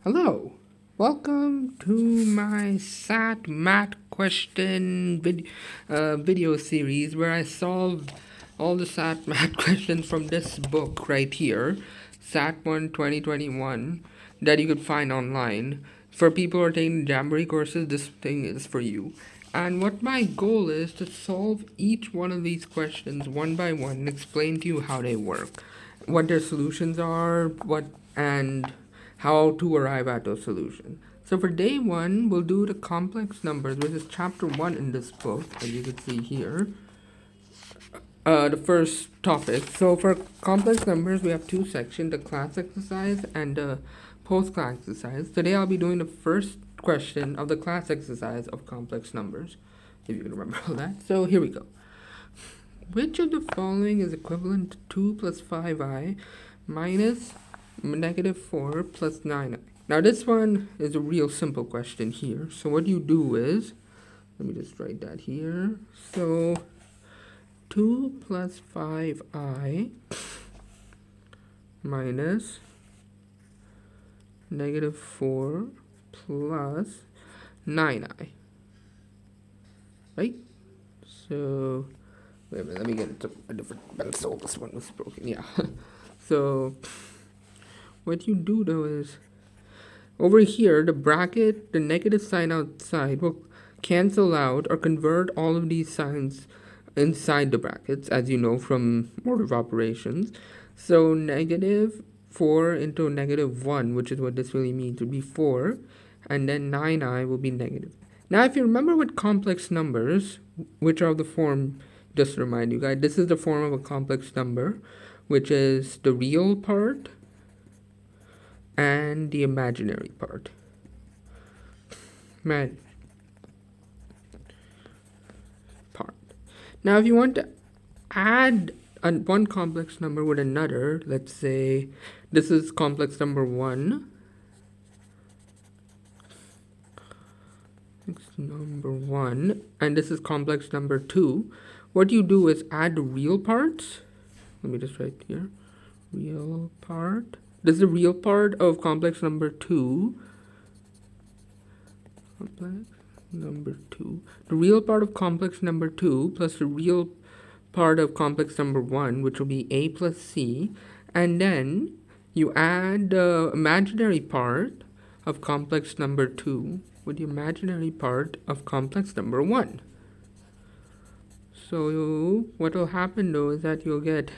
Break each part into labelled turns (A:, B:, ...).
A: Hello, welcome to my SAT math question video series where I solve all the SAT math questions from this book right here, SAT 1 2021, that you could find online. For people who are taking Jamboree courses, this thing is for you. And what my goal is to solve each one of these questions one by one and explain to you how they work, what their solutions are, and how to arrive at those solutions. So for day one, we'll do the complex numbers, which is chapter 1 in this book, as you can see here. The first topic. So for complex numbers, we have two sections, the class exercise and the post-class exercise. Today I'll be doing the first question of the class exercise of complex numbers, if you can remember all that. So here we go. Which of the following is equivalent to 2 plus 5i minus negative 4 plus 9i? Now this one is a real simple question here. So what you do is, let me just write that here. So 2 plus 5i minus negative 4 plus 9i. Right? So, wait a minute, let me get a different pencil. This one was broken, yeah. So, what you do though is, over here, the bracket, the negative sign outside will cancel out or convert all of these signs inside the brackets, as you know from order of operations. So negative 4 into negative 1, which is what this really means, would be 4, and then 9i will be negative. Now, if you remember with complex numbers, which are of the form, just to remind you guys, this is the form of a complex number, which is the real part and the imaginary part. Now, if you want to add one complex number with another, let's say this is complex number 1. And this is complex number 2. What you do is add the real parts. Let me just write here. Real part. This is the real part of complex number 2. Complex number 2. The real part of complex number 2 plus the real part of complex number 1, which will be a plus c, and then you add the imaginary part of complex number 2 with the imaginary part of complex number 1. So what will happen though is that you'll get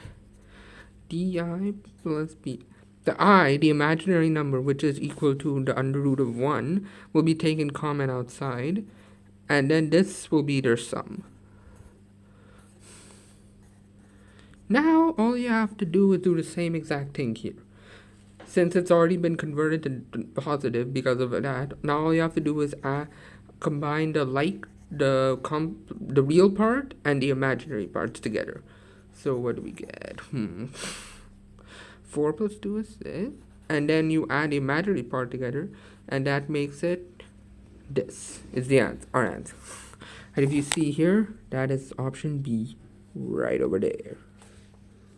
A: di plus b. The I, the imaginary number, which is equal to the under root of 1, will be taken common outside, and then this will be their sum. Now, all you have to do is do the same exact thing here. Since it's already been converted to positive because of that, now all you have to do is combine the real part and the imaginary parts together. So what do we get? 4 plus 2 is 6. And then you add the imaginary part together, and that makes it this is the answer, our answer. And if you see here, that is option B right over there.